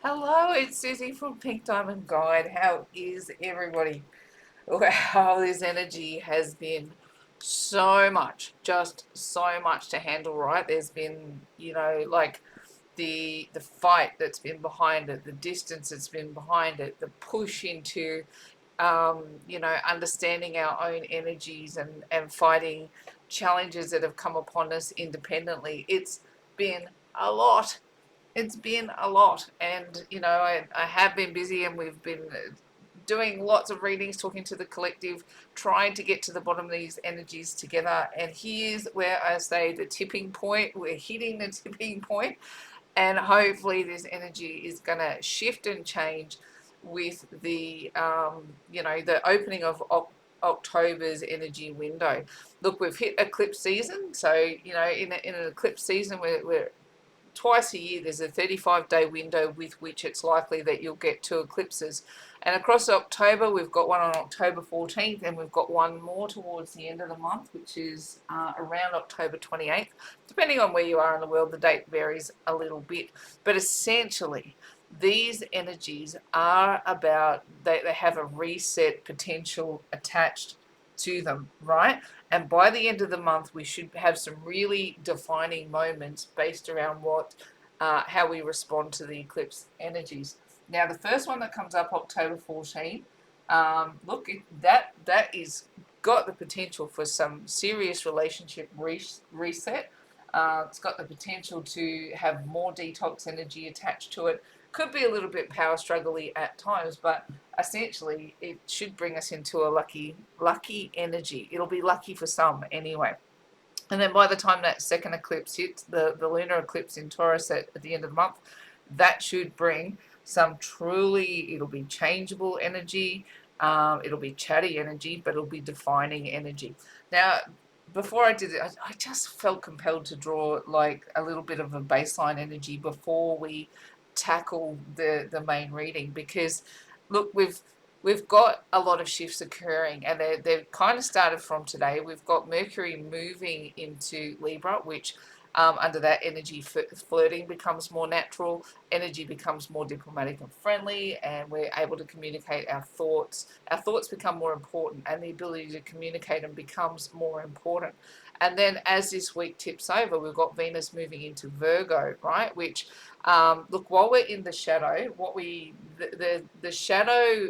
Hello, it's Susie from Pink Diamond Guide. How is everybody? Wow, this energy has been so much, just so much to handle, right? There's been, like the fight that's been behind it, the distance that's been behind it, the push into understanding our own energies and fighting challenges that have come upon us independently. It's been a lot. It's been a lot, and I have been busy, and we've been doing lots of readings, talking to the collective, trying to get to the bottom of these energies together. And here's where I say the tipping point. We're hitting the tipping point, and hopefully this energy is going to shift and change with the opening of October's energy window. Look, we've hit eclipse season, so in an eclipse season we're twice a year there's a 35-day window with which it's likely that you'll get two eclipses. And across October, we've got one on October 14th, and we've got one more towards the end of the month, which is around October 28th. Depending on where you are in the world, the date varies a little bit. But essentially, these energies are about, they have a reset potential attached to them, right? And by the end of the month, we should have some really defining moments based around how we respond to the eclipse energies. Now, the first one that comes up, October 14, look, that is got the potential for some serious relationship reset. It's got the potential to have more detox energy attached to it. Could be a little bit power struggly at times, but essentially it should bring us into a lucky energy. It'll be lucky for some anyway. And then by the time that second eclipse hits, the lunar eclipse in Taurus at the end of the month, that should bring some truly, it'll be changeable energy, it'll be chatty energy, but it'll be defining energy. Now, before I did it, I just felt compelled to draw like a little bit of a baseline energy before we tackle the main reading, because look, we've got a lot of shifts occurring, and they've kind of started from today. We've got Mercury moving into Libra, which under that energy, flirting becomes more natural, energy becomes more diplomatic and friendly, and we're able to communicate our thoughts. Our thoughts become more important, and the ability to communicate them becomes more important. And then as this week tips over, we've got Venus moving into Virgo, right? Which, look, while we're in the shadow, the shadow,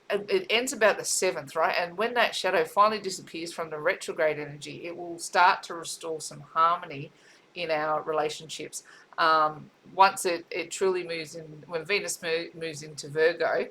it ends about the 7th, right? And when that shadow finally disappears from the retrograde energy, it will start to restore some harmony in our relationships. Once it truly moves in, when Venus moves into Virgo,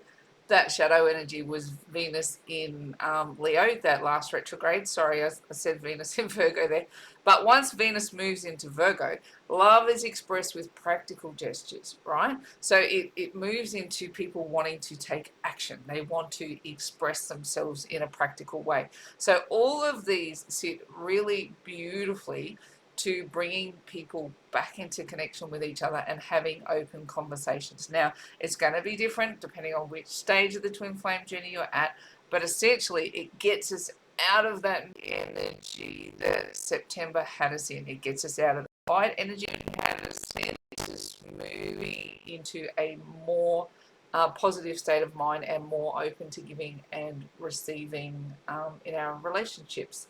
that shadow energy was Venus in Leo, that last retrograde. Sorry, I said Venus in Virgo there. But once Venus moves into Virgo, love is expressed with practical gestures, right? So it moves into people wanting to take action. They want to express themselves in a practical way. So all of these sit really beautifully to bringing people back into connection with each other and having open conversations. Now, it's going to be different depending on which stage of the twin flame journey you're at, but essentially it gets us out of that energy that September had us in. It gets us out of the light energy and had us in. It's just moving into a more positive state of mind and more open to giving and receiving in our relationships.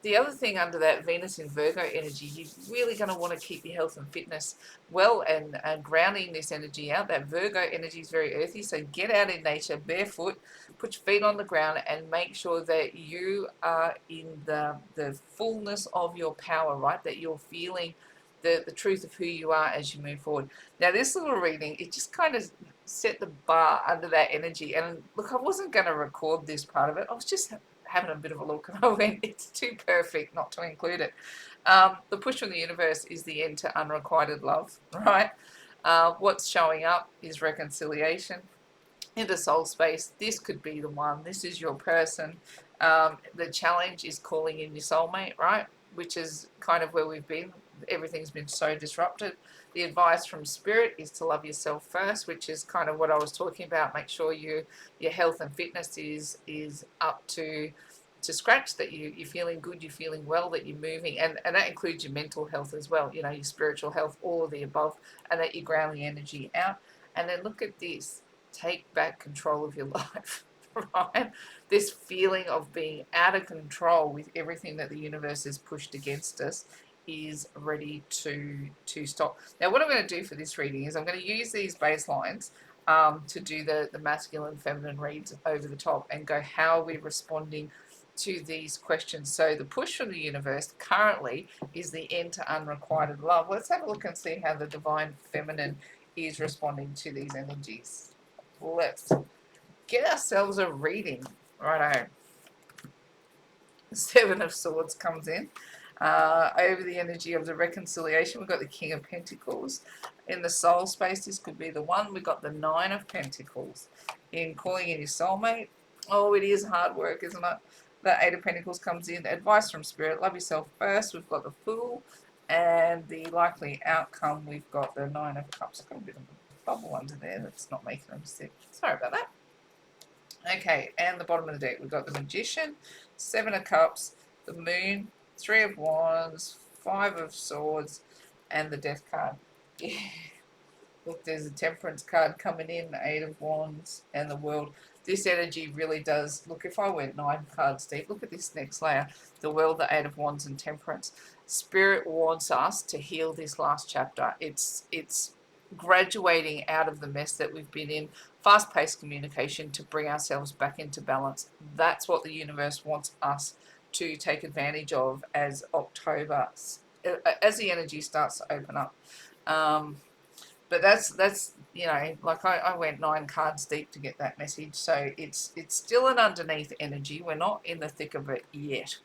The other thing under that Venus in Virgo energy, you're really going to want to keep your health and fitness well, and grounding this energy out. That Virgo energy is very earthy, so get out in nature barefoot, put your feet on the ground, and make sure that you are in the fullness of your power, right? That you're feeling the truth of who you are as you move forward. Now, this little reading, it just kind of set the bar under that energy. And look, I wasn't going to record this part of it. I was just having a bit of a look, and I went, it's too perfect not to include it. The push from the universe is the end to unrequited love, right? What's showing up is reconciliation into soul space. This could be the one. This is your person. The challenge is calling in your soulmate, right? Which is kind of where we've been. Everything's been so disrupted. The advice from spirit is to love yourself first, which is kind of what I was talking about. Make sure your health and fitness is up to to scratch, that you're feeling good, you're feeling well, that you're moving, and that includes your mental health as well, you know, your spiritual health, all of the above, and that you ground the energy out. And then look at this, take back control of your life, right? This feeling of being out of control with everything that the universe has pushed against us is ready to stop. Now, what I'm going to do for this reading is I'm going to use these baselines to do the masculine feminine reads over the top and go, how are we responding to these questions? So the push from the universe currently is the end to unrequited love. Let's have a look and see how the divine feminine is responding to these energies. Let's get ourselves a reading. Righto. The Seven of Swords comes in. Over the energy of the reconciliation, we've got the King of Pentacles. In the soul space, this could be the one. We've got the Nine of Pentacles. In calling in your soulmate, oh, it is hard work, isn't it? The Eight of Pentacles comes in. Advice from Spirit, love yourself first. We've got the Fool. And the likely outcome, we've got the Nine of Cups. Got a bit of a bubble under there that's not making them sit. Sorry about that. Okay, and the bottom of the deck, we've got the Magician, Seven of Cups, the Moon, Three of Wands, Five of Swords, and the Death card. Yeah. Look, there's a Temperance card coming in, the Eight of Wands, and the World. This energy really does, look, if I went 9 cards deep, look at this next layer, the World, the Eight of Wands, and Temperance. Spirit wants us to heal this last chapter. It's graduating out of the mess that we've been in, fast-paced communication, to bring ourselves back into balance. That's what the universe wants us to take advantage of as October, as the energy starts to open up. But that's you know, like I went 9 cards deep to get that message, so it's still an underneath energy. We're not in the thick of it yet.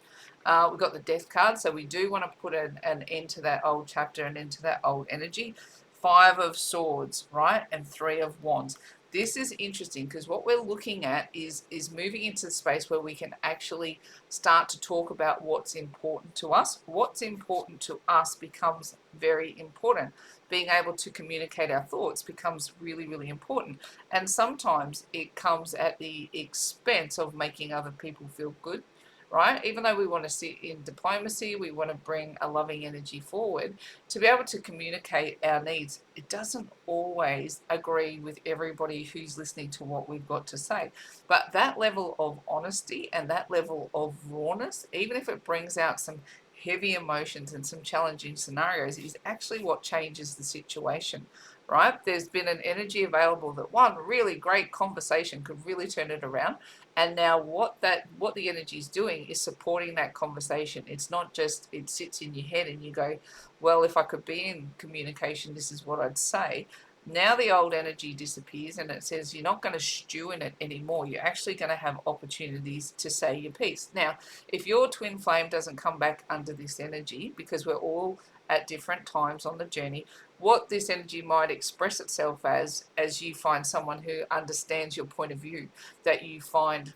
We've got the Death card, so we do want to put an end to that old chapter and into that old energy. Five of Swords, right, and Three of Wands. This is interesting because what we're looking at is moving into the space where we can actually start to talk about what's important to us. What's important to us becomes very important. Being able to communicate our thoughts becomes really, really important. And sometimes it comes at the expense of making other people feel good, right? Even though we want to sit in diplomacy, we want to bring a loving energy forward, to be able to communicate our needs, it doesn't always agree with everybody who's listening to what we've got to say. But that level of honesty and that level of rawness, even if it brings out some heavy emotions and some challenging scenarios, is actually what changes the situation, right? There's been an energy available that one really great conversation could really turn it around. And now what the energy is doing is supporting that conversation. It's not just it sits in your head and you go, well, if I could be in communication, this is what I'd say. Now the old energy disappears and it says you're not going to stew in it anymore. You're actually going to have opportunities to say your piece. Now, if your twin flame doesn't come back under this energy, because we're all at different times on the journey, what this energy might express itself as you find someone who understands your point of view, that you find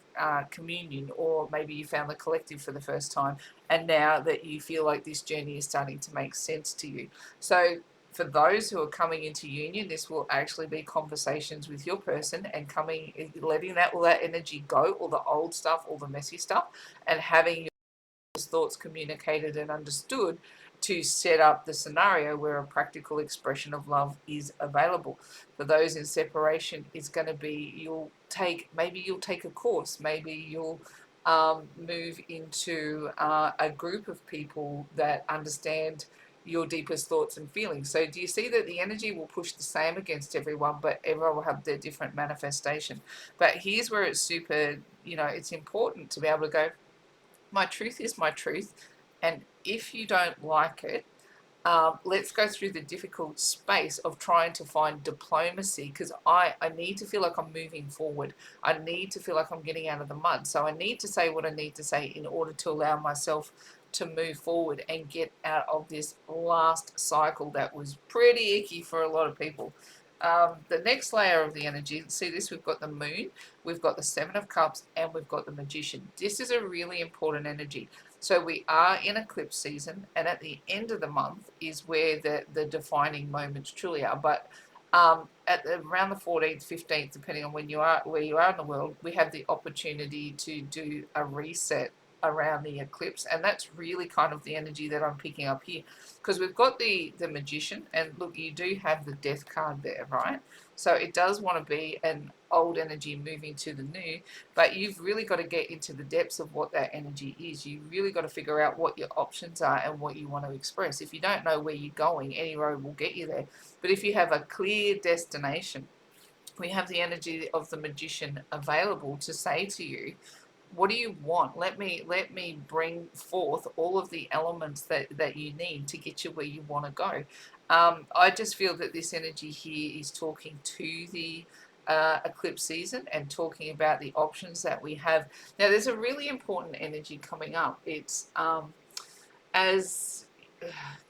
communion, or maybe you found the collective for the first time, and now that you feel like this journey is starting to make sense to you. So for those who are coming into union, this will actually be conversations with your person and letting all that energy go, all the old stuff, all the messy stuff, and having your thoughts communicated and understood to set up the scenario where a practical expression of love is available. For those in separation, it's going to be maybe you'll take a course, maybe you'll move into a group of people that understand your deepest thoughts and feelings. So do you see that the energy will push the same against everyone, but everyone will have their different manifestation? But here's where it's super, it's important to be able to go, my truth is my truth, and if you don't like it, let's go through the difficult space of trying to find diplomacy, because I need to feel like I'm moving forward. I need to feel like I'm getting out of the mud. So I need to say what I need to say in order to allow myself to move forward and get out of this last cycle that was pretty icky for a lot of people. The next layer of the energy, see this, we've got the Moon, we've got the Seven of Cups, and we've got the Magician. This is a really important energy. So we are in eclipse season, and at the end of the month is where the defining moments truly are. But around the 14th, 15th, depending on where you are in the world, we have the opportunity to do a reset around the eclipse, and that's really kind of the energy that I'm picking up here, because we've got the magician, and look, you do have the death card there, right? So it does want to be an old energy moving to the new, but you've really got to get into the depths of what that energy is. You really got to figure out what your options are and what you want to express. If you don't know where you're going, any road will get you there. But if you have a clear destination, we have the energy of the magician available to say to you, what do you want? Let me bring forth all of the elements that you need to get you where you want to go. I just feel that this energy here is talking to the eclipse season and talking about the options that we have. Now, there's a really important energy coming up. It's as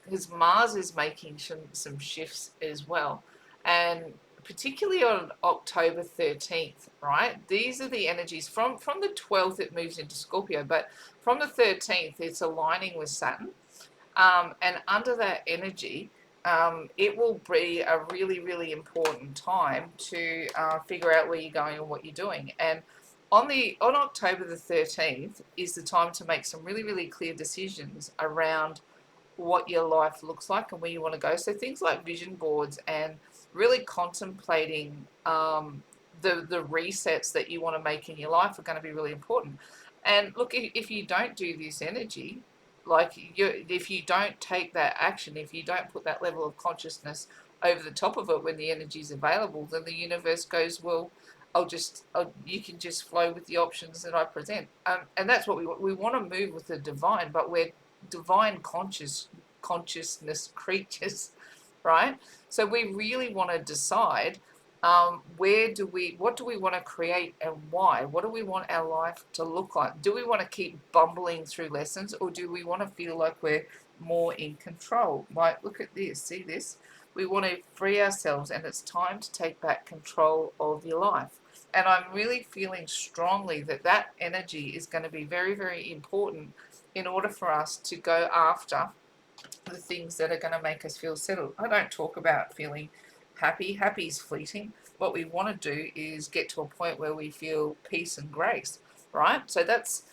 because Mars is making some shifts as well, and particularly on October 13th, right? These are the energies from the 12th. It moves into Scorpio, but from the 13th, it's aligning with Saturn, and under that energy. It will be a really, really important time to figure out where you're going and what you're doing. And on October the 13th is the time to make some really, really clear decisions around what your life looks like and where you want to go. So things like vision boards and really contemplating the resets that you want to make in your life are going to be really important. And look, if you don't do this energy, like if you don't take that action, if you don't put that level of consciousness over the top of it when the energy is available, then the universe goes, well, you can just flow with the options that I present. And that's what we want to move with the divine, but we're divine consciousness creatures, right? So we really want to decide what do we want to create and why? What do we want our life to look like? Do we want to keep bumbling through lessons, or do we want to feel like we're more in control? Like, look at this, see this? We want to free ourselves, and it's time to take back control of your life. And I'm really feeling strongly that that energy is going to be very, very important in order for us to go after the things that are going to make us feel settled. I don't talk about feeling happy. Happy is fleeting. What we want to do is get to a point where we feel peace and grace, right? So that's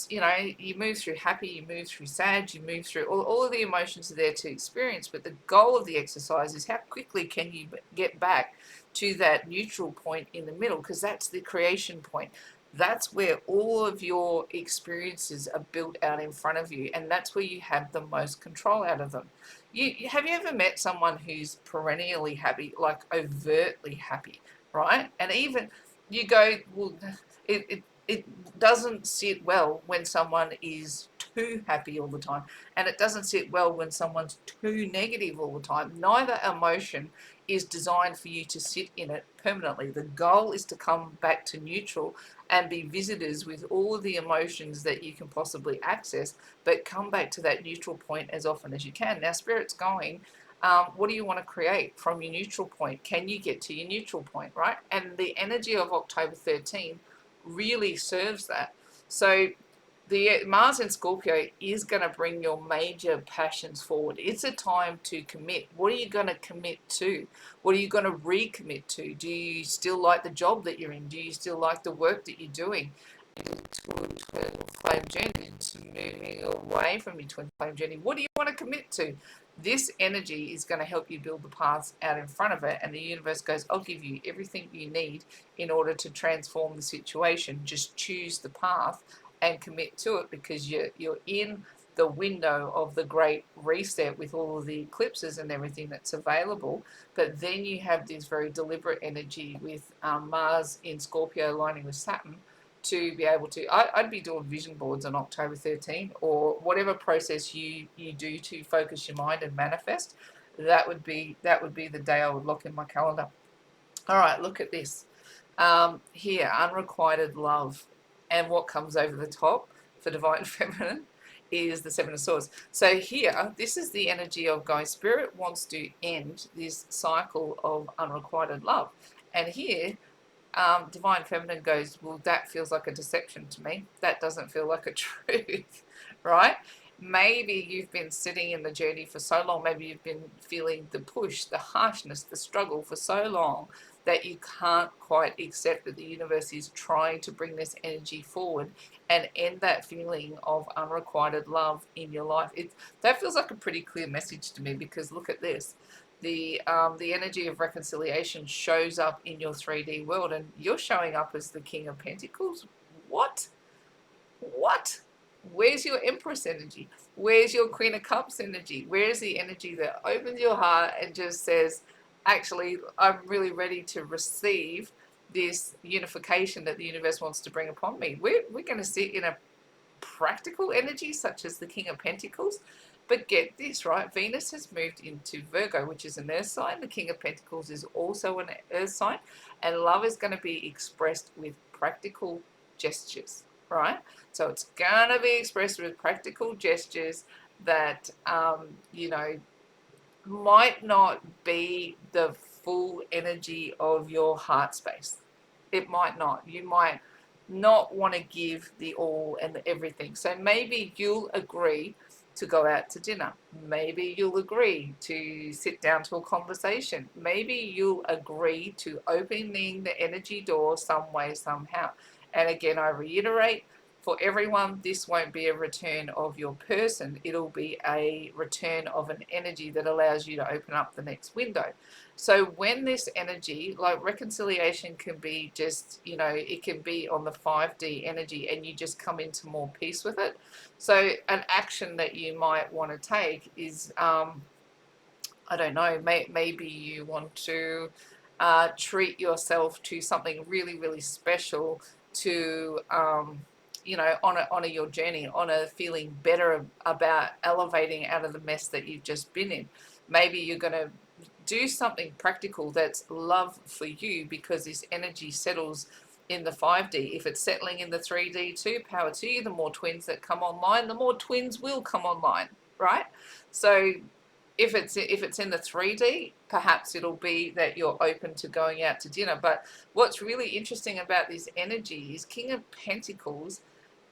you move through happy, you move through sad, you move through all of the emotions are there to experience, but the goal of the exercise is how quickly can you get back to that neutral point in the middle, because that's the creation point. That's where all of your experiences are built out in front of you, and that's where you have the most control out of them. Have you ever met someone who's perennially happy, like overtly happy, right? And even you go, well, it doesn't sit well when someone is too happy all the time, and it doesn't sit well when someone's too negative all the time. Neither emotion is designed for you to sit in it permanently. The goal is to come back to neutral and be visitors with all of the emotions that you can possibly access, but come back to that neutral point as often as you can. Now, Spirit's going, what do you want to create from your neutral point? Can you get to your neutral point, right? And the energy of October 13 really serves that. So the Mars in Scorpio is going to bring your major passions forward. It's a time to commit. What are you going to commit to? What are you going to recommit to? Do you still like the job that you're in? Do you still like the work that you're doing? To a twin flame journey, to moving away from your twin flame journey. What do you want to commit to? This energy is going to help you build the paths out in front of it, and the universe goes, I'll give you everything you need in order to transform the situation. Just choose the path and commit to it, because you're in the window of the great reset with all of the eclipses and everything that's available. But then you have this very deliberate energy with Mars in Scorpio aligning with Saturn to be able to, I'd be doing vision boards on October 13, or whatever process you do to focus your mind and manifest. That would be the day I would lock in my calendar. All right, look at this. Here, unrequited love. And what comes over the top for Divine Feminine is the Seven of Swords. So here, this is the energy of going, Spirit wants to end this cycle of unrequited love. And here, Divine Feminine goes, well, that feels like a deception to me. That doesn't feel like a truth, right? Maybe you've been sitting in the journey for so long. Maybe you've been feeling the push, the harshness, the struggle for so long that you can't quite accept that the universe is trying to bring this energy forward and end that feeling of unrequited love in your life. That feels like a pretty clear message to me, because look at this. The energy of reconciliation shows up in your 3D world, and you're showing up as the King of Pentacles. What? What? Where's your Empress energy? Where's your Queen of Cups energy? Where's the energy that opens your heart and just says, actually, I'm really ready to receive this unification that the universe wants to bring upon me? We're going to sit in a practical energy such as the King of Pentacles. But get this, right? Venus has moved into Virgo, which is an earth sign. The King of Pentacles is also an earth sign. And love is going to be expressed with practical gestures, right? So it's going to be expressed with practical gestures that, might not be the full energy of your heart space. It might not. You might not want to give the all and the everything. So maybe you'll agree to go out to dinner. Maybe you'll agree to sit down to a conversation. Maybe you'll agree to opening the energy door some way, somehow. And again, I reiterate, for everyone, this won't be a return of your person. It'll be a return of an energy that allows you to open up the next window. So when this energy, like reconciliation, can be just, it can be on the 5D energy, and you just come into more peace with it. So an action that you might want to take is, I don't know, maybe you want to treat yourself to something really, really special to, honor your journey, honor feeling better about elevating out of the mess that you've just been in. Maybe you're going to do something practical that's love for you, because this energy settles in the 5D. If it's settling in the 3D too, power to you. The more twins that come online, the more twins will come online, right? So if it's in the 3D, perhaps it'll be that you're open to going out to dinner. But what's really interesting about this energy is King of Pentacles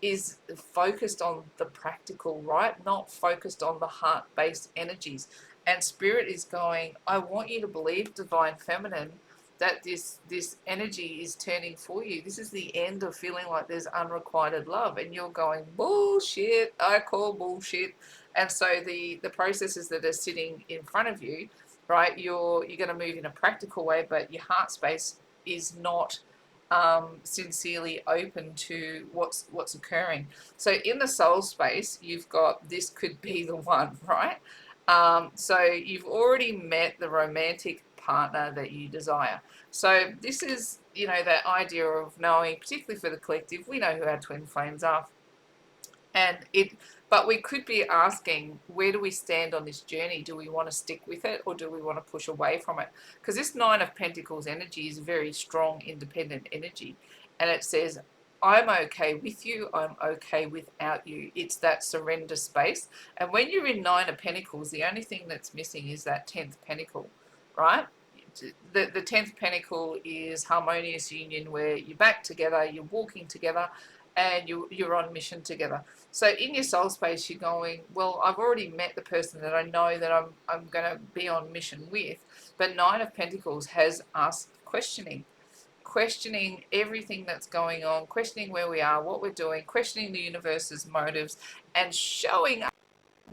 is focused on the practical, right? Not focused on the heart-based energies. And Spirit is going, I want you to believe, Divine Feminine, that this energy is turning for you. This is the end of feeling like there's unrequited love. And you're going, bullshit, I call bullshit. And so the processes that are sitting in front of you, right, you're going to move in a practical way, but your heart space is not sincerely open to what's occurring. So in the soul space, you've got, this could be the one, right? So you've already met the romantic partner that you desire. So this is, that idea of knowing, particularly for the collective, we know who our twin flames are. But we could be asking, where do we stand on this journey? Do we want to stick with it, or do we want to push away from it? Because this Nine of Pentacles energy is very strong, independent energy. And it says, I'm okay with you, I'm okay without you. It's that surrender space. And when you're in Nine of Pentacles, the only thing that's missing is that 10th Pentacle, right? The 10th Pentacle is harmonious union, where you're back together, you're walking together, and you're on mission together. So in your soul space, you're going, well, I've already met the person that I know that I'm going to be on mission with. But Nine of Pentacles has us questioning everything that's going on, questioning where we are, what we're doing, questioning the universe's motives, and showing up.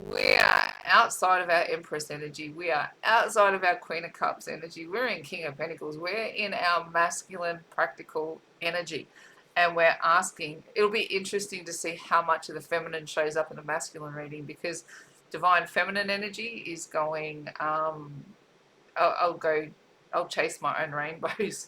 We are outside of our Empress energy. We are outside of our Queen of Cups energy. We're in King of Pentacles. We're in our masculine, practical energy. And we're asking, it'll be interesting to see how much of the feminine shows up in the masculine reading, because Divine Feminine energy is going, I'll chase my own rainbows.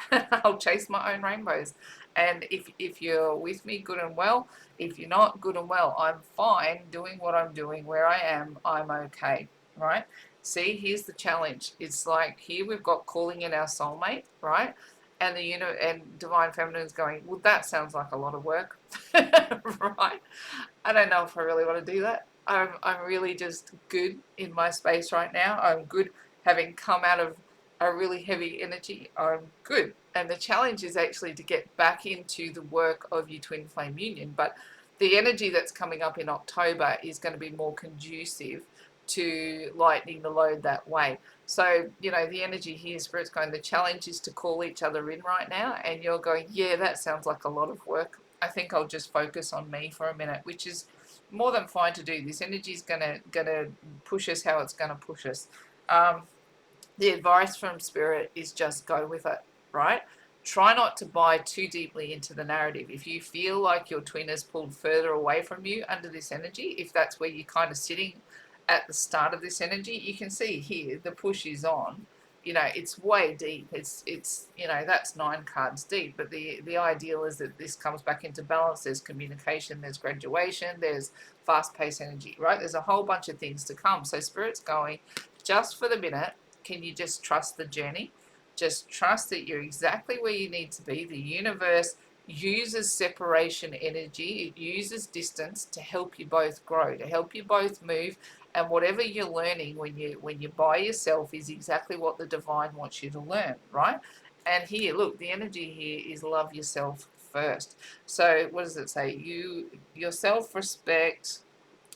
I'll chase my own rainbows. And if you're with me, good and well. If you're not, good and well. I'm fine doing what I'm doing, where I am. I'm okay, right? See, here's the challenge. It's like, here we've got calling in our soulmate, right? And and Divine Feminine is going, well, that sounds like a lot of work, right? I don't know if I really want to do that. I'm really just good in my space right now. I'm good having come out of a really heavy energy. I'm good. And the challenge is actually to get back into the work of your twin flame union. But the energy that's coming up in October is going to be more conducive to lightening the load that way. So, you know, the energy here, Spirit's going, the challenge is to call each other in right now, and you're going, yeah, that sounds like a lot of work. I think I'll just focus on me for a minute, which is more than fine to do. This energy is gonna push us how it's gonna push us. The advice from Spirit is just go with it, right? Try not to buy too deeply into the narrative. If you feel like your twin has pulled further away from you under this energy, if that's where you're kind of sitting at the start of this energy, you can see here the push is on. You know, it's way deep. It's you know, that's 9 cards deep. But the ideal is that this comes back into balance. There's communication, there's graduation, there's fast-paced energy, right? There's a whole bunch of things to come. So Spirit's going, just for the minute, can you just trust the journey? Just trust that you're exactly where you need to be. The universe uses separation energy. It uses distance to help you both grow, to help you both move. And whatever you're learning when you're by yourself is exactly what the divine wants you to learn, right? And here, look, the energy here is love yourself first. So what does it say? Your self-respect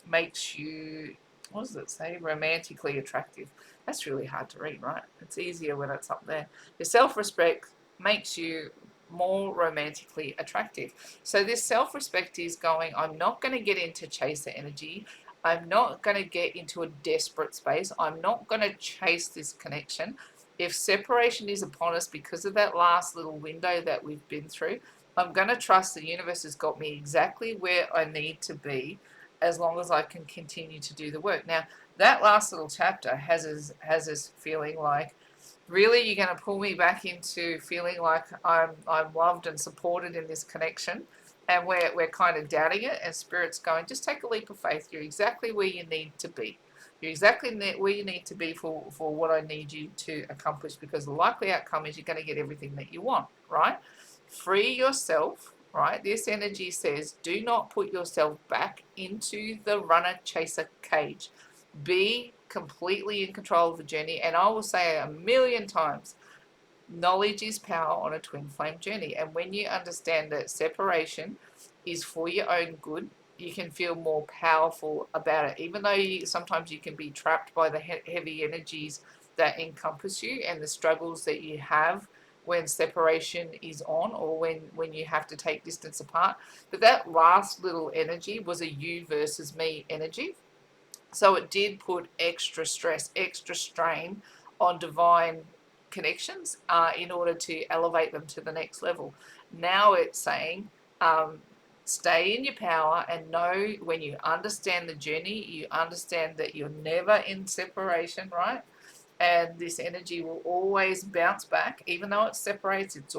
makes you, what does it say? Romantically attractive. That's really hard to read, right? It's easier when it's up there. Your self-respect makes you more romantically attractive. So this self-respect is going, I'm not going to get into chaser energy. I'm not going to get into a desperate space. I'm not going to chase this connection. If separation is upon us because of that last little window that we've been through, I'm going to trust the universe has got me exactly where I need to be as long as I can continue to do the work. Now, that last little chapter has us feeling like, really, you're going to pull me back into feeling like I'm loved and supported in this connection, and we're kind of doubting it, and Spirit's going, just take a leap of faith. You're exactly where you need to be. You're exactly where you need to be for what I need you to accomplish, because the likely outcome is you're going to get everything that you want, right? Free yourself, right? This energy says, do not put yourself back into the runner-chaser cage. Be completely in control of the journey. And I will say a million times, knowledge is power on a twin flame journey. And when you understand that separation is for your own good, you can feel more powerful about it. Even though sometimes you can be trapped by the heavy energies that encompass you and the struggles that you have when separation is on, or when you have to take distance apart. But that last little energy was a you versus me energy. So it did put extra stress, extra strain on divine connections in order to elevate them to the next level. Now it's saying, stay in your power, and know when you understand the journey, you understand that you're never in separation, right? And this energy will always bounce back. Even though it separates, it's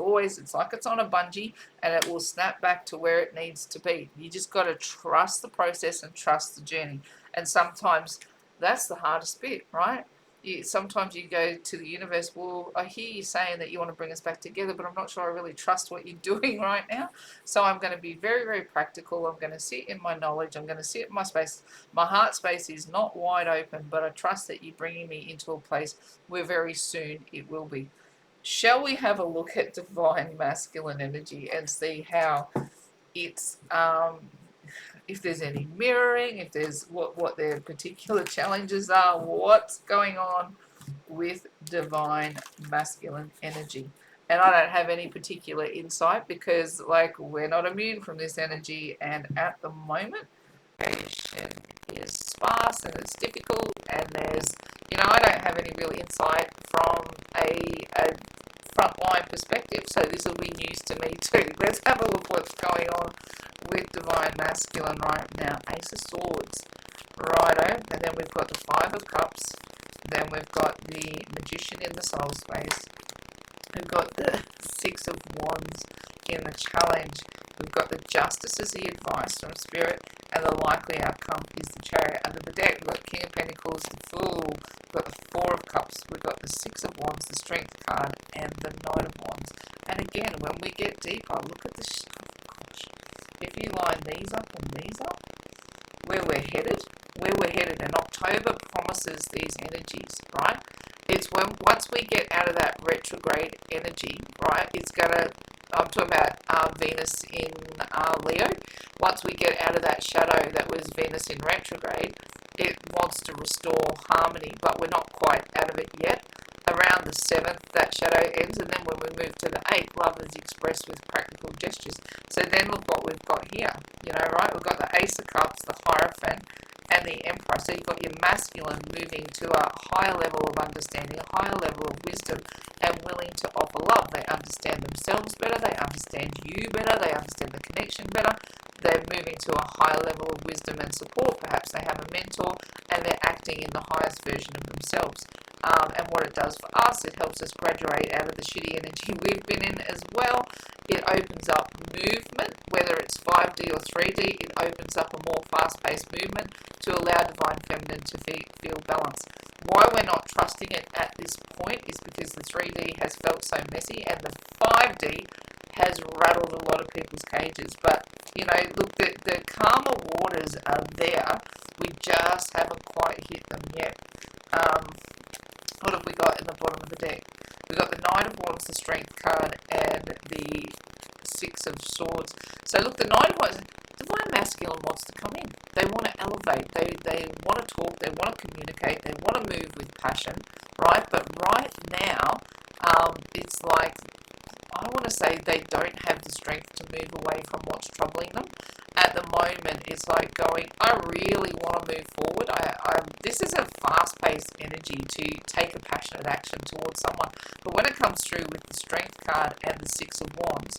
like it's on a bungee, and it will snap back to where it needs to be. You just got to trust the process and trust the journey. And sometimes that's the hardest bit, right? Sometimes you go to the universe, well, I hear you saying that you want to bring us back together, but I'm not sure I really trust what you're doing right now. So I'm going to be very, very practical. I'm going to sit in my knowledge. I'm going to sit in my space. My heart space is not wide open, but I trust that you're bringing me into a place where very soon it will be. Shall we have a look at divine masculine energy and see how it's, if there's any mirroring, if there's what their particular challenges are, what's going on with divine masculine energy? And I don't have any particular insight because, like, we're not immune from this energy, and at the moment, creation is sparse and it's difficult, and there's, I don't have any real insight from a frontline perspective, so this will be news to me too. Let's have a look what's going on with divine masculine right now. Ace of Swords, righto, and then we've got the Five of Cups, then we've got the Magician in the soul space, we've got the Six of Wands in the challenge, we've got the Justice as the advice from Spirit, and the likely outcome is the Chariot under the deck. We've got King of Pentacles, the Fool, we've got the Four of Cups, we've got the Six of Wands, the Strength card, and the Knight of Wands. And again, when we get deeper, look at this. If you line these up and these up, where we're headed, and October promises these energies, right? It's once we get out of that retrograde energy, right, it's gonna, I'm talking about Venus in Leo. Once we get out of that shadow that was Venus in retrograde, it wants to restore harmony, but we're not quite out of it yet. Around the 7th, that shadow ends, and then when we move to the 8th, love is expressed with practical gestures. So then look what we've got here, right? We've got the Ace of Cups, the Hierophant, and the Emperor. So you've got your masculine moving to a higher level of understanding, a higher level of wisdom, and willing to offer love. They understand themselves better, they understand you better, they understand the connection better. They're moving to a higher level of wisdom and support. Perhaps they have a mentor, and they're acting in the highest version of themselves. And what it does for us, it helps us graduate out of the shitty energy we've been in as well. It opens up movement, whether it's 5D or 3D, it opens up a more fast-paced movement to allow Divine Feminine to feel balance. Why we're not trusting it at this point is because the 3D has felt so messy, and the 5D has rattled a lot of people's cages. But, look, the calmer waters are there. We just haven't quite hit them yet. What have we got in the bottom of the deck? We've got the Knight of Wands, the Strength card, and the Six of Swords. So look, the Knight of Wands, Divine Masculine wants to come in. They want to elevate. They want to talk. They want to communicate. They want to move with passion, right? But right now, it's like, I want to say they don't have the strength to move away from what's troubling them. At the moment, it's like going, I really want to move forward. This is a fast-paced energy to take a passionate action towards someone. But when it comes through with the Strength card and the Six of Wands,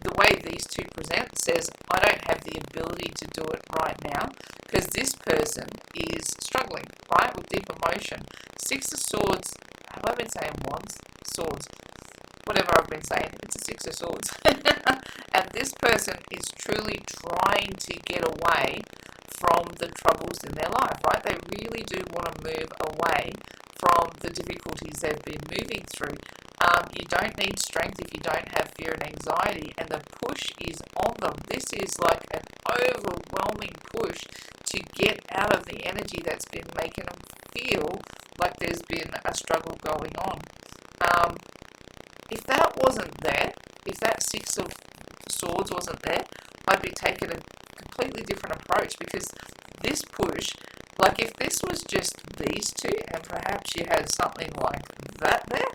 the way these two present says, I don't have the ability to do it right now because this person is struggling, right, with deep emotion. Six of Swords, have I been saying Wands? Swords. Whatever I've been saying, it's a Six of Swords. And this person is truly trying to get away from the troubles in their life, right? They really do want to move away from the difficulties they've been moving through. You don't need strength if you don't have fear and anxiety, and the push is on them. This is like an overwhelming push to get out of the energy that's been making them feel like there's been a struggle going on. If that wasn't there, if that Six of Swords wasn't there, I'd be taking a completely different approach, because this push, like if this was just these two and perhaps you had something like that there,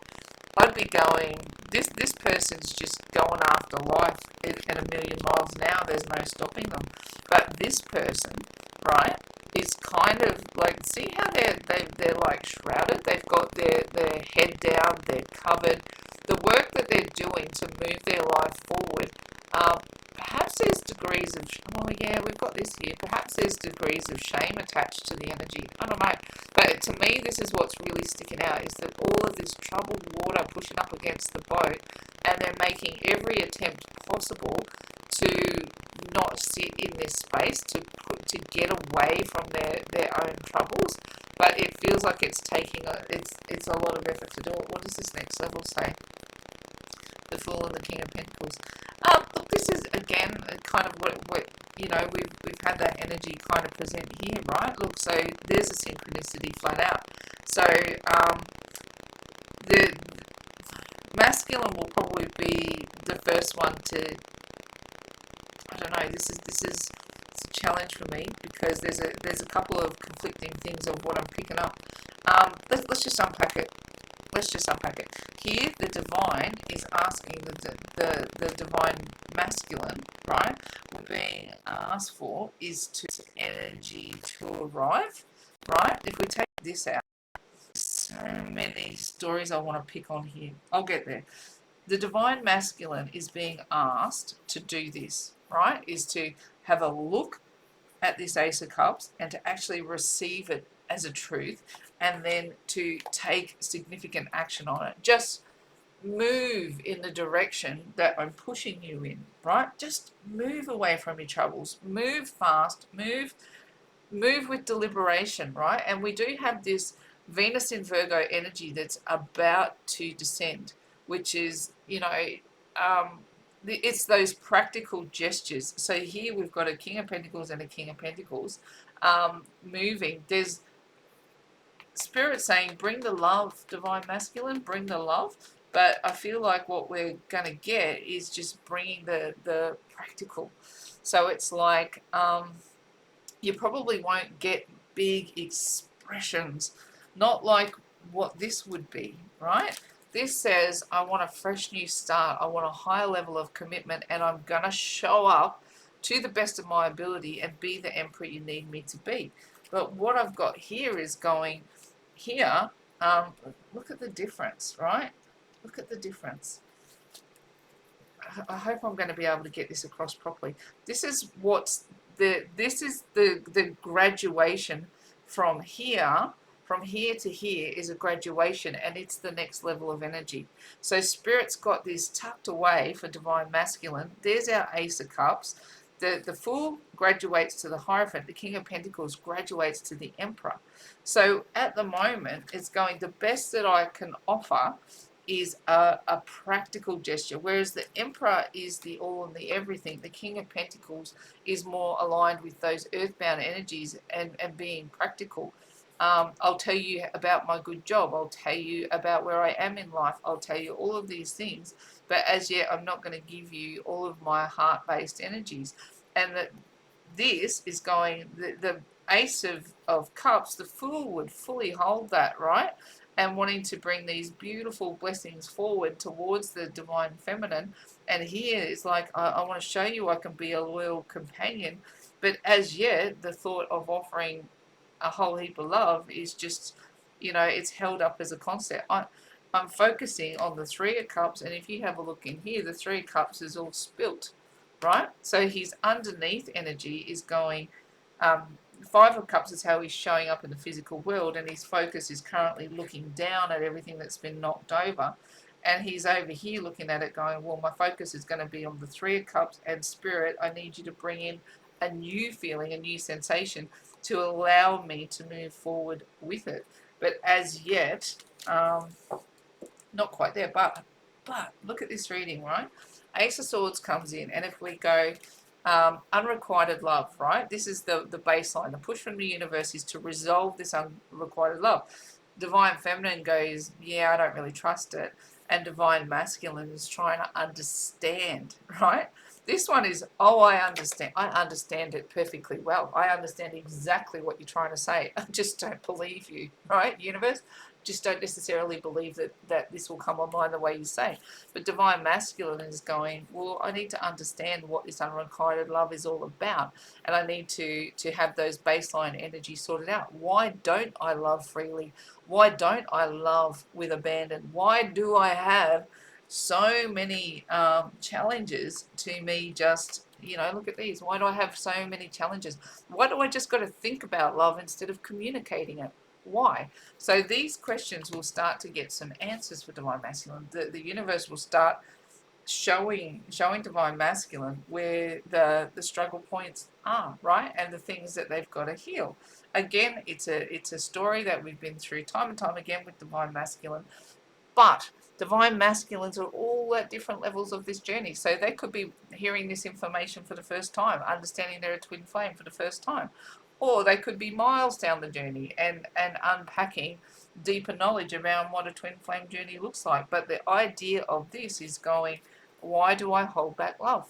I'd be going, this person's just going after life at a million miles an hour. There's no stopping them. But this person, right, is kind of like, see how they're like shrouded? They've got their head down, they're covered. The work that they're doing to move their life forward, perhaps there's degrees of, we've got this here, perhaps there's degrees of shame attached to the energy. I don't know. But to me, this is what's really sticking out, is that all of this troubled water pushing up against the boat, and they're making every attempt possible to not sit in this space, to get away from their own troubles. But it feels like it's taking it's a lot of effort to do it. What does this next level say? The Fool and the King of Pentacles. Look, this is again kind of what we've had that energy kind of present here, right? Look, so there's a synchronicity flat out. So the masculine will probably be the first one to, I don't know, this is it's a challenge for me, because there's a couple of conflicting things of what I'm picking up. Let's just unpack it. Here, the divine is asking the divine masculine, right? What being asked for is to energy to arrive, right? If we take this out, so many stories I want to pick on here. I'll get there. The divine masculine is being asked to do this, right? Is to have a look at this Ace of Cups and to actually receive it as a truth, and then to take significant action on it. Just move in the direction that I'm pushing you in, right? Just move away from your troubles. Move fast. Move with deliberation, right? And we do have this Venus in Virgo energy that's about to descend, which is, it's those practical gestures. So here we've got a King of Pentacles and a King of Pentacles moving. There's Spirit saying, bring the love, divine masculine, bring the love. But I feel like what we're going to get is just bringing the practical. So it's like, you probably won't get big expressions, not like what this would be, right? This says, I want a fresh new start. I want a higher level of commitment, and I'm going to show up to the best of my ability and be the emperor you need me to be. But what I've got here is going here. Um, Look at the difference, right? Look at the difference. I hope I'm going to be able to get this across properly. This is what's this is the graduation from here. From here to here is a graduation, and it's the next level of energy. So Spirit's got this tucked away for Divine Masculine. There's our Ace of Cups. The Fool graduates to the Hierophant. The King of Pentacles graduates to the Emperor. So at the moment, it's going, the best that I can offer is a practical gesture, whereas the Emperor is the all and the everything. The King of Pentacles is more aligned with those earthbound energies and being practical. I'll tell you about my good job. I'll tell you about where I am in life. I'll tell you all of these things. But as yet, I'm not going to give you all of my heart-based energies. And that this is going, the Ace of Cups, the Fool would fully hold that, right? And wanting to bring these beautiful blessings forward towards the Divine Feminine. And here is like, I want to show you I can be a loyal companion. But as yet, the thought of offering a whole heap of love is just, it's held up as a concept. I'm focusing on the Three of Cups, and if you have a look in here, the Three of Cups is all spilt, right? So his underneath energy is going, Five of Cups is how he's showing up in the physical world, and his focus is currently looking down at everything that's been knocked over. And he's over here looking at it going, well, my focus is going to be on the Three of Cups and Spirit. I need you to bring in a new feeling, a new sensation to allow me to move forward with it. But as yet, not quite there. But look at this reading, right? Ace of Swords comes in, and if we go unrequited love, right? This is the baseline. The push from the universe is to resolve this unrequited love. Divine Feminine goes, yeah, I don't really trust it. And Divine Masculine is trying to understand, right? This one is, oh, I understand. I understand it perfectly well. I understand exactly what you're trying to say. I just don't believe you, right, universe? Just don't necessarily believe that this will come online the way you say. But Divine Masculine is going, well, I need to understand what this unrequited love is all about. And I need to have those baseline energies sorted out. Why don't I love freely? Why don't I love with abandon? Why do I have so many challenges to me just, look at these. Why do I have so many challenges? Why do I just got to think about love instead of communicating it? Why? So these questions will start to get some answers for Divine Masculine. The universe will start showing Divine Masculine where the struggle points are, right? And the things that they've got to heal. Again, it's a story that we've been through time and time again with Divine Masculine. But Divine Masculines are all at different levels of this journey. So they could be hearing this information for the first time, understanding they're a twin flame for the first time. Or they could be miles down the journey and unpacking deeper knowledge around what a twin flame journey looks like. But the idea of this is going, why do I hold back love?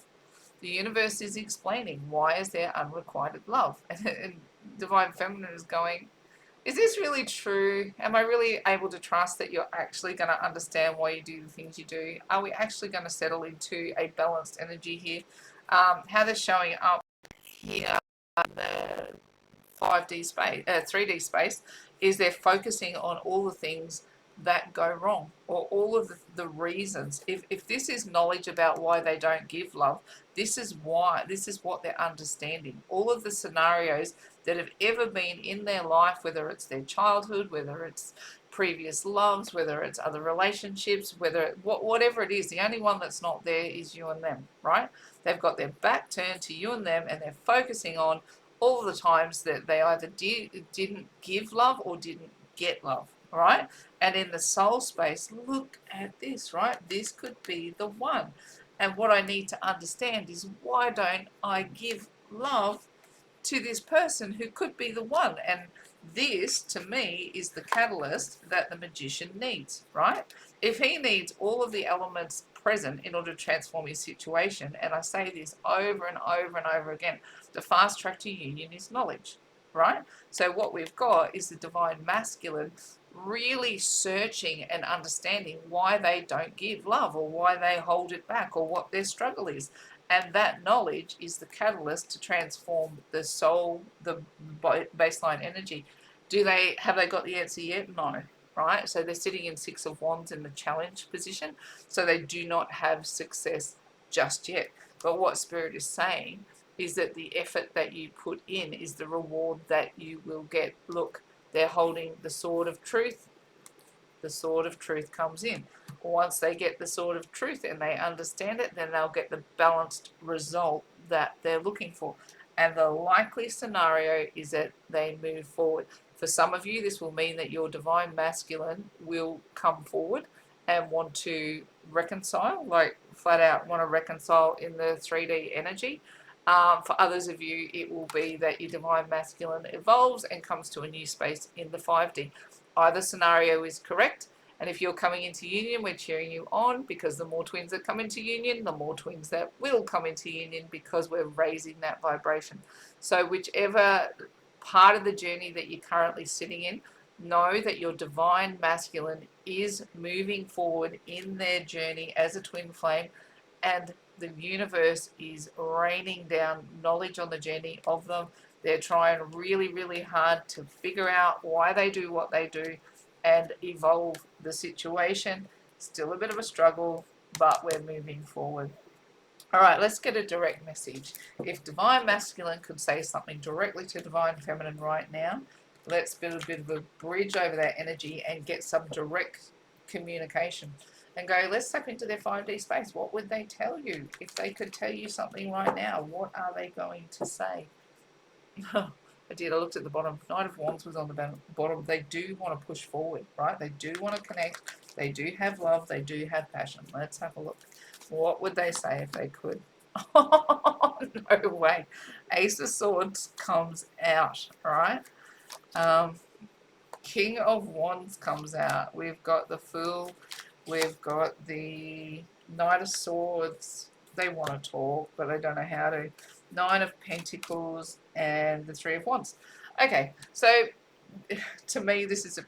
The universe is explaining, why is there unrequited love? And Divine Feminine is going, is this really true? Am I really able to trust that you're actually going to understand why you do the things you do? Are we actually going to settle into a balanced energy here? How they're showing up here, the 5D space, 3D space, is they're focusing on all the things that go wrong, or all of the reasons. If this is knowledge about why they don't give love, this is why, this is what they're understanding. All of the scenarios that have ever been in their life, whether it's their childhood, whether it's previous loves, whether it's other relationships, whatever it is, the only one that's not there is you and them, right? They've got their back turned to you and them, and they're focusing on all the times that they either didn't give love or didn't get love, right? And in the soul space, look at this, right? This could be the one. And what I need to understand is, why don't I give love to this person who could be the one? And This, to me, is the catalyst that the magician needs, right? If he needs all of the elements present in order to transform his situation, and I say this over and over and over again, the fast track to union is knowledge, right? So what we've got is the divine masculine really searching and understanding why they don't give love, or why they hold it back, or what their struggle is. And that knowledge is the catalyst to transform the soul, the baseline energy. Have they got the answer yet? No. Right? So they're sitting in Six of Wands in the challenge position. So they do not have success just yet. But what Spirit is saying is that the effort that you put in is the reward that you will get. Look, they're holding the sword of truth. The sword of truth comes in. Once they get the sword of truth and they understand it, then they'll get the balanced result that they're looking for. And the likely scenario is that they move forward. For some of you, this will mean that your divine masculine will come forward and want to reconcile, like flat out want to reconcile in the 3D energy. For others of you, it will be that your divine masculine evolves and comes to a new space in the 5D. Either scenario is correct. And if you're coming into union, we're cheering you on, because the more twins that come into union, the more twins that will come into union, because we're raising that vibration. So whichever part of the journey that you're currently sitting in, know that your divine masculine is moving forward in their journey as a twin flame, and the universe is raining down knowledge on the journey of them. They're trying really, really hard to figure out why they do what they do and evolve the situation. Still a bit of a struggle, but we're moving forward. All right, let's get a direct message. If Divine Masculine could say something directly to Divine Feminine right now, let's build a bit of a bridge over that energy and get some direct communication. And go, let's tap into their 5D space. What would they tell you? If they could tell you something right now, what are they going to say? I did. I looked at the bottom. Knight of Wands was on the bottom. They do want to push forward, right? They do want to connect. They do have love. They do have passion. Let's have a look. What would they say if they could? Oh, no way. Ace of Swords comes out, right? King of Wands comes out. We've got the Fool. We've got the Knight of Swords. They want to talk, but they don't know how to. Nine of Pentacles and the Three of Wands. Okay, so to me, this is a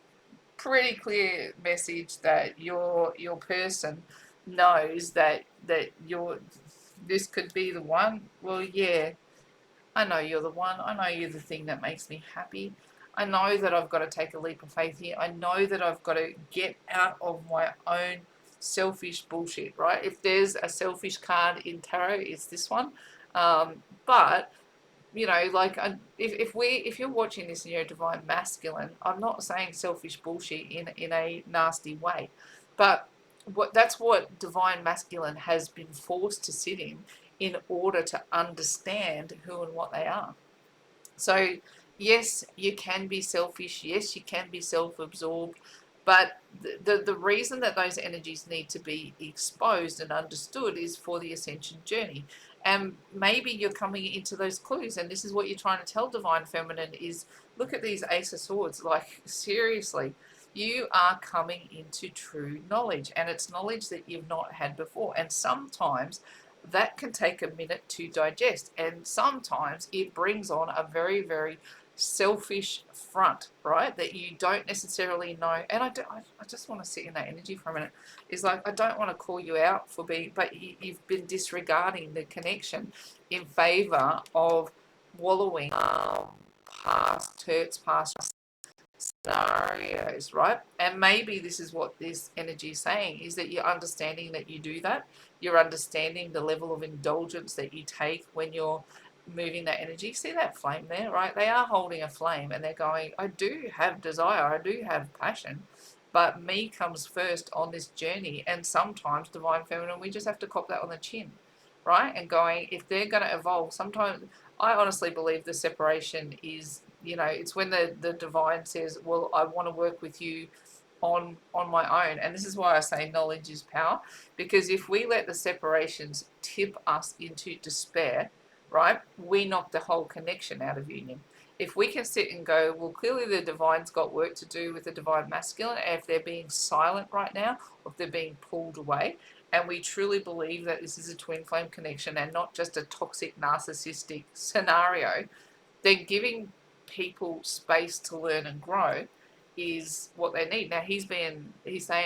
pretty clear message that your person knows that this could be the one. Well, yeah, I know you're the one. I know you're the thing that makes me happy. I know that I've got to take a leap of faith here. I know that I've got to get out of my own selfish bullshit, right? If there's a selfish card in tarot, it's this one. But you know, like if you're watching this and you're a divine masculine, I'm not saying selfish bullshit in a nasty way, but that's what divine masculine has been forced to sit in order to understand who and what they are. So yes, you can be selfish. Yes, you can be self-absorbed. But the reason that those energies need to be exposed and understood is for the ascension journey. And maybe you're coming into those clues, and this is what you're trying to tell Divine Feminine is, look at these Ace of Swords. Like, seriously, you are coming into true knowledge, and it's knowledge that you've not had before. And sometimes that can take a minute to digest, and sometimes it brings on a very, very selfish front, right, that you don't necessarily know. And I just want to sit in that energy for a minute. It's like, I don't want to call you out for being, but you've been disregarding the connection in favor of wallowing past hurts, past scenarios, right? And maybe this is what this energy is saying, is that you're understanding that you do that. You're understanding the level of indulgence that you take when you're moving that energy. See that flame there, right? They are holding a flame and they're going, I do have desire, I do have passion, but me comes first on this journey. And sometimes Divine Feminine, we just have to cop that on the chin, right? And going, if they're going to evolve, sometimes I honestly believe the separation is, you know, it's when the divine says, well, I want to work with you on my own. And this is why I say knowledge is power, because if we let the separations tip us into despair, right, we knock the whole connection out of union. if we can sit and go, well, clearly the divine's got work to do with the divine masculine, and if they're being silent right now, or if they're being pulled away, and we truly believe that this is a twin flame connection and not just a toxic narcissistic scenario, then giving people space to learn and grow is what they need. Now he's saying,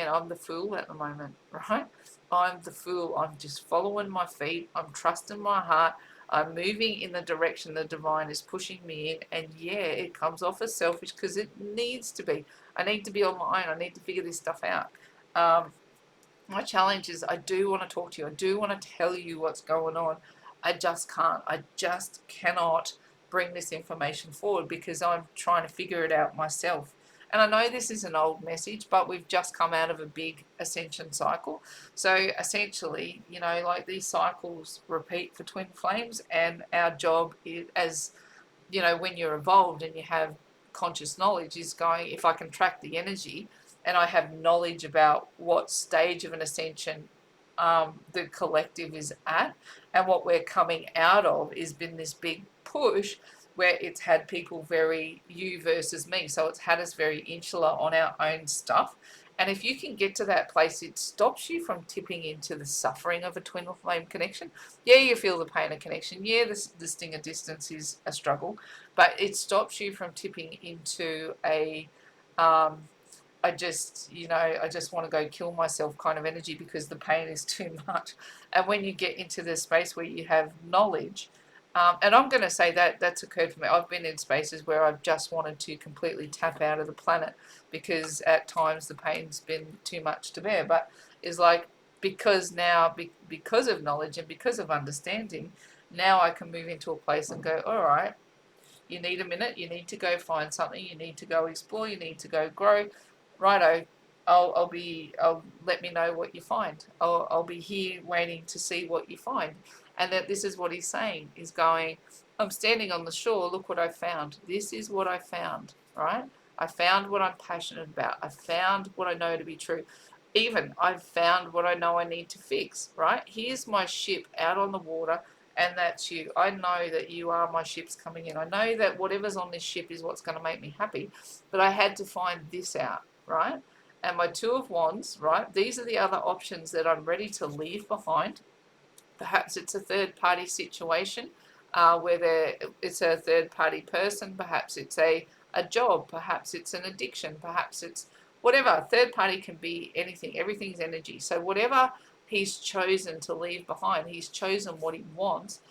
I'm the fool at the moment, right? I'm the fool. I'm just following my feet. I'm trusting my heart. I'm moving in the direction the divine is pushing me in. And yeah, it comes off as selfish because it needs to be. I need to be on my own. I need to figure this stuff out. My challenge is I do want to talk to you. I do want to tell you what's going on. I just can't. I just cannot bring this information forward because I'm trying to figure it out myself. And I know this is an old message, but we've just come out of a big ascension cycle. So essentially, you know, like these cycles repeat for twin flames, and our job is, as you know, when you're evolved and you have conscious knowledge, is going, if I can track the energy and I have knowledge about what stage of an ascension the collective is at, and what we're coming out of has been this big push where it's had people very you versus me. So it's had us very insular on our own stuff. And if you can get to that place, it stops you from tipping into the suffering of a twin flame connection. Yeah, you feel the pain of connection. Yeah, the sting of distance is a struggle, but it stops you from tipping into a I just want to go kill myself kind of energy because the pain is too much. And when you get into the space where you have knowledge, and I'm going to say that that's occurred for me. I've been in spaces where I've just wanted to completely tap out of the planet because at times the pain's been too much to bear. But it's like, because now, because of knowledge and because of understanding, now I can move into a place and go, all right, you need a minute, you need to go find something, you need to go explore, you need to go grow. Righto, I'll let me know what you find. I'll be here waiting to see what you find. And that this is what he's saying, is going, I'm standing on the shore, look what I found. This is what I found, right? I found what I'm passionate about. I found what I know to be true. Even I've found what I know I need to fix, right? Here's my ship out on the water, and that's you. I know that you are my ships coming in. I know that whatever's on this ship is what's going to make me happy, but I had to find this out, right? And my Two of Wands, right? These are the other options that I'm ready to leave behind. Perhaps it's a third-party situation where it's a third-party person. Perhaps it's a job. Perhaps it's an addiction. Perhaps it's whatever. Third party can be anything. Everything's energy. So whatever he's chosen to leave behind, he's chosen what he wants,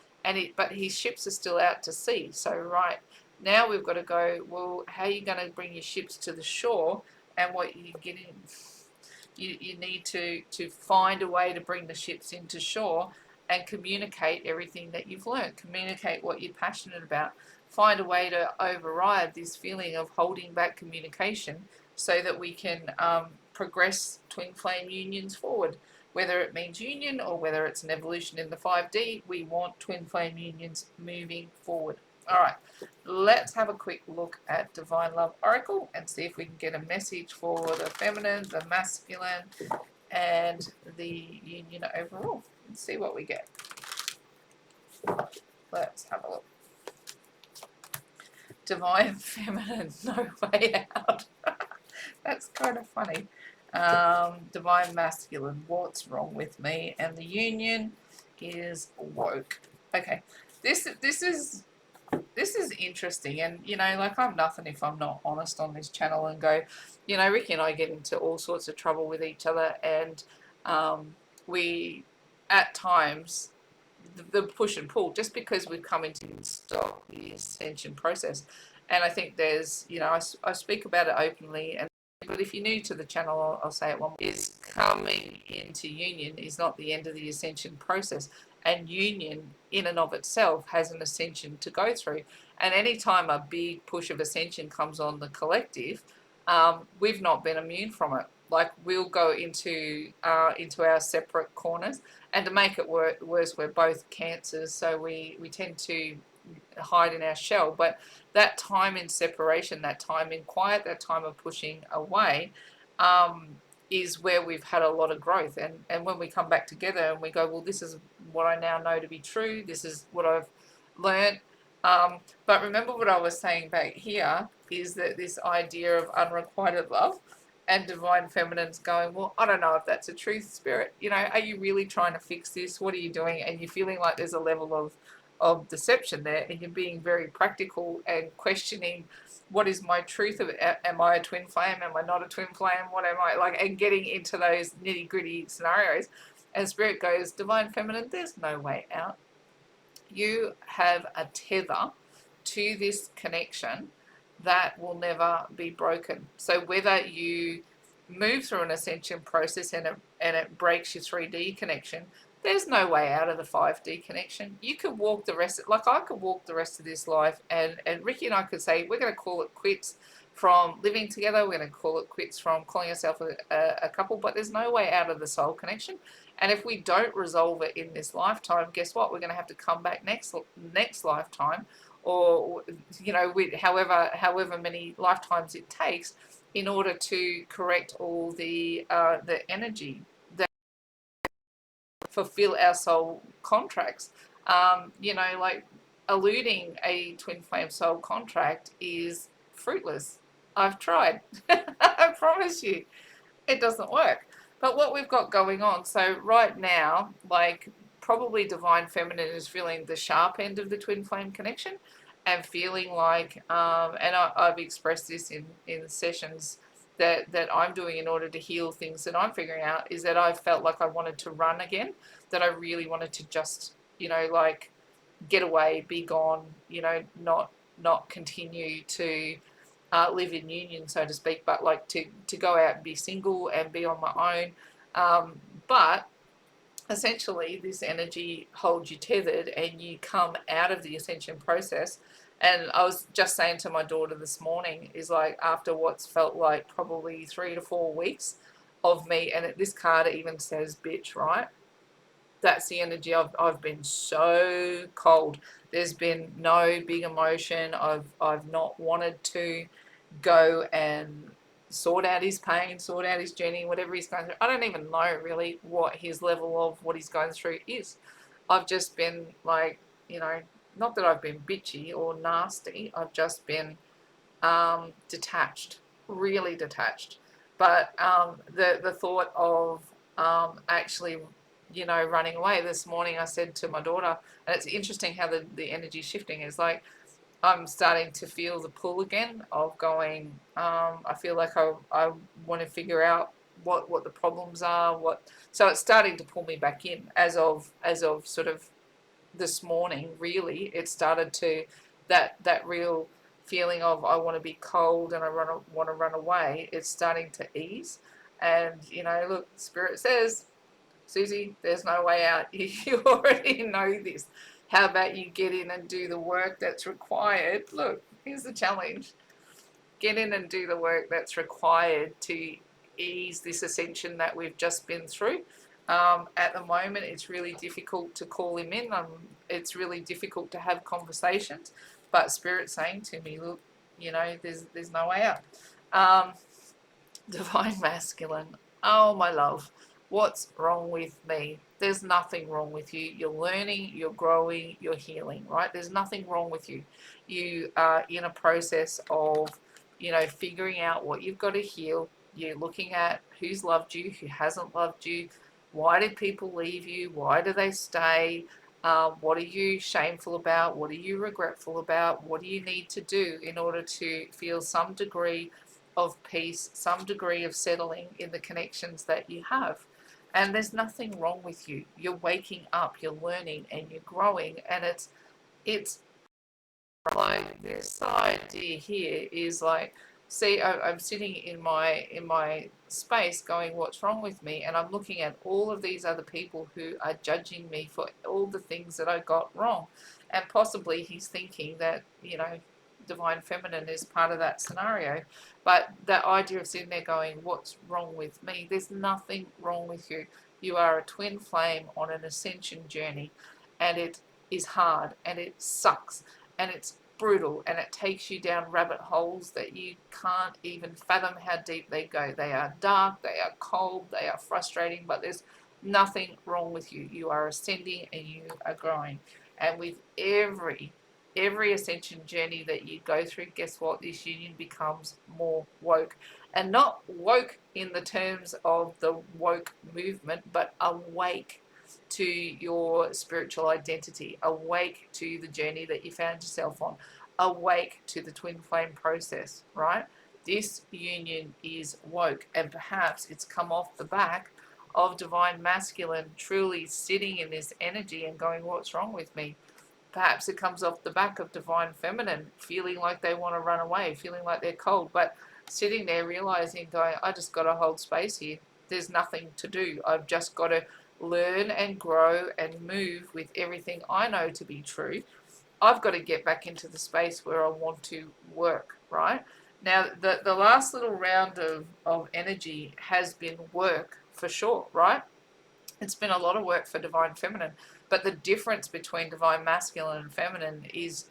but his ships are still out to sea. So right now we've got to go, well, how are you going to bring your ships to the shore? And what you get in, you need to find a way to bring the ships into shore and communicate everything that you've learned, communicate what you're passionate about, find a way to override this feeling of holding back communication so that we can progress twin flame unions forward. Whether it means union or whether it's an evolution in the 5D, we want twin flame unions moving forward. All right, let's have a quick look at Divine Love Oracle and see if we can get a message for the feminine, the masculine, and the union overall. Let's see what we get. Let's have a look. Divine Feminine, no way out. That's kind of funny. Divine Masculine, what's wrong with me? And the union is woke. Okay, this is interesting, and you know, like, I'm nothing if I'm not honest on this channel and go, you know, Ricky and I get into all sorts of trouble with each other, and we at times the push and pull just because we've come into stop the ascension process. And I think there's, you know, I speak about it openly, and but if you're new to the channel, I'll say it one more, is coming into union is not the end of the ascension process. And union in and of itself has an ascension to go through. And anytime a big push of ascension comes on the collective, we've not been immune from it. Like, we'll go into our separate corners. And to make it worse, we're both cancers, so we tend to hide in our shell. But that time in separation, that time in quiet, that time of pushing away, is where we've had a lot of growth. And when we come back together and we go, well, this is what I now know to be true, this is what I've learned, But remember what I was saying back here is that this idea of unrequited love and divine feminine's going, well, I don't know if that's a truth, spirit. You know, are you really trying to fix this? What are you doing? And you're feeling like there's a level of deception there, and you're being very practical and questioning, what is my truth of it? Am I a twin flame? Am I not a twin flame? What am I like? And getting into those nitty gritty scenarios. And spirit goes, divine feminine, there's no way out. You have a tether to this connection that will never be broken. So whether you move through an ascension process and it breaks your 3D connection, there's no way out of the 5D connection. You could walk the rest, like I could walk the rest of this life, and Ricky and I could say, we're going to call it quits from living together, we're going to call it quits from calling ourselves a couple, but there's no way out of the soul connection. And if we don't resolve it in this lifetime, guess what? We're going to have to come back next lifetime, or you know, however many lifetimes it takes, in order to correct all the energy that fulfill our soul contracts. You know, like eluding a twin flame soul contract is fruitless. I've tried. I promise you, it doesn't work. But what we've got going on, so right now, like probably divine feminine is feeling the sharp end of the twin flame connection, and feeling like, and I've expressed this in sessions that I'm doing in order to heal things that I'm figuring out, is that I felt like I wanted to run again, that I really wanted to just, you know, like get away, be gone, you know, not continue to live in union, so to speak, but like to go out and be single and be on my own. But essentially, this energy holds you tethered, and you come out of the ascension process. And I was just saying to my daughter this morning, is like, after what's felt like probably 3 to 4 weeks of me, and this card even says bitch, right? That's the energy. I've been so cold. There's been no big emotion. I've not wanted to go and sort out his pain, sort out his journey, whatever he's going through. I don't even know really what his level of what he's going through is. I've just been like, you know, not that I've been bitchy or nasty. I've just been detached, really detached. But the thought of actually, you know, running away. This morning I said to my daughter, and it's interesting how the energy shifting is like, I'm starting to feel the pull again of going, I feel like I want to figure out what the problems are, so it's starting to pull me back in as of sort of this morning. Really, it started to, that real feeling of I want to be cold and I want to run away, it's starting to ease. And you know, look, spirit says, Susie, there's no way out. You already know this. How about you get in and do the work that's required? Look, here's the challenge. Get in and do the work that's required to ease this ascension that we've just been through. At the moment, it's really difficult to call him in. It's really difficult to have conversations. But Spirit's saying to me, look, you know, there's no way out. Divine masculine. Oh, my love. What's wrong with me? There's nothing wrong with you. You're learning, you're growing, you're healing, right? There's nothing wrong with you. You are in a process of, you know, figuring out what you've got to heal. You're looking at who's loved you, who hasn't loved you. Why did people leave you? Why do they stay? What are you shameful about? What are you regretful about? What do you need to do in order to feel some degree of peace, some degree of settling in the connections that you have? And there's nothing wrong with you. You're waking up, you're learning, and you're growing. And it's like this idea here is like, see, I'm sitting in my space going, what's wrong with me? And I'm looking at all of these other people who are judging me for all the things that I got wrong. And possibly he's thinking that, you know, divine feminine is part of that scenario. But that idea of sitting there going, what's wrong with me? There's nothing wrong with you. You are a twin flame on an ascension journey, and it is hard, and it sucks, and it's brutal, and it takes you down rabbit holes that you can't even fathom how deep they go. They are dark, they are cold, they are frustrating, but there's nothing wrong with you. You are ascending and you are growing. And with every every ascension journey that you go through, guess what? This union becomes more woke. And not woke in the terms of the woke movement, but awake to your spiritual identity, awake to the journey that you found yourself on, awake to the twin flame process, right? This union is woke, and perhaps it's come off the back of divine masculine truly sitting in this energy and going, what's wrong with me? Perhaps it comes off the back of divine feminine feeling like they want to run away, feeling like they're cold, but sitting there realizing, going, I just got to hold space here. There's nothing to do. I've just got to learn and grow and move with everything I know to be true. I've got to get back into the space where I want to work, right? Now, the last little round of energy has been work for sure, right? It's been a lot of work for divine feminine, but the difference between divine masculine and feminine is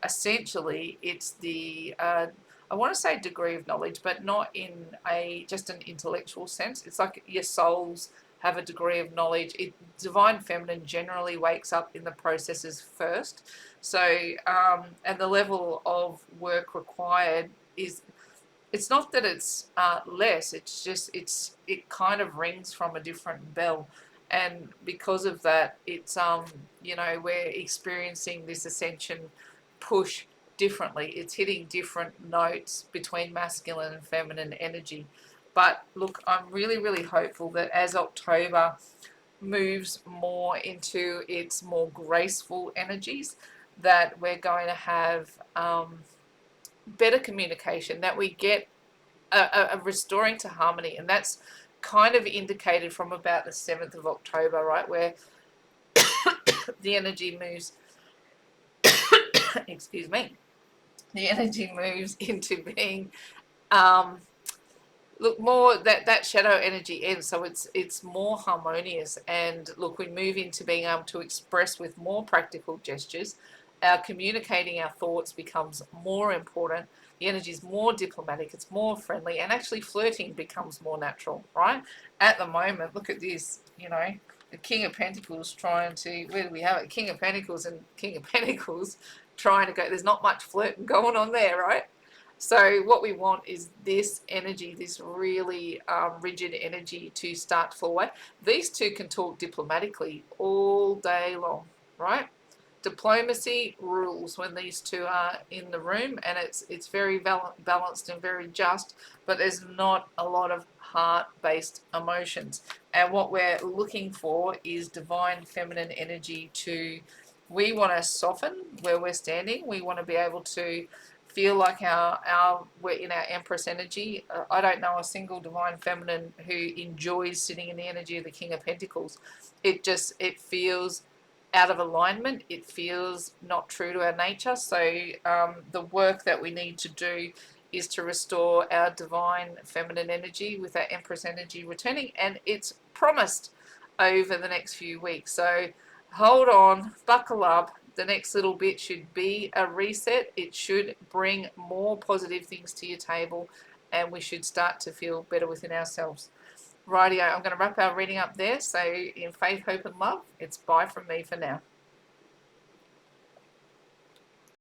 essentially it's the I want to say degree of knowledge, but not in a just an intellectual sense. It's like your souls have a degree of knowledge. Divine feminine generally wakes up in the processes first. So and the level of work required is, it's not that it's less, it's just it kind of rings from a different bell. And because of that, it's we're experiencing this ascension push differently. It's hitting different notes between masculine and feminine energy. But look, I'm really, really hopeful that as October moves more into its more graceful energies, that we're going to have better communication, that we get a restoring to harmony. And that's kind of indicated from about the 7th of October, right, where the energy moves, excuse me, the energy moves into being, look, more that shadow energy ends, so it's more harmonious. And look, we move into being able to express with more practical gestures. Our communicating our thoughts becomes more important. The energy is more diplomatic, it's more friendly, and actually flirting becomes more natural, right? At the moment, look at this, the King of Pentacles trying to, where do we have it? King of Pentacles and King of Pentacles trying to go, there's not much flirting going on there, right? So what we want is this energy, this really rigid energy, to start to fall away. These two can talk diplomatically all day long, right? Diplomacy rules when these two are in the room, and it's very balanced and very just, but there's not a lot of heart-based emotions. And what we're looking for is divine feminine energy we want to soften where we're standing. We want to be able to feel like we're in our Empress energy. I don't know a single divine feminine who enjoys sitting in the energy of the King of Pentacles. It feels out of alignment. It feels not true to our nature. So the work that we need to do is to restore our divine feminine energy with our Empress energy returning, and it's promised over the next few weeks. So hold on, buckle up. The next little bit should be a reset. It should bring more positive things to your table, and we should start to feel better within ourselves. Rightio, I'm going to wrap our reading up there. So in faith, hope and love, it's bye from me for now.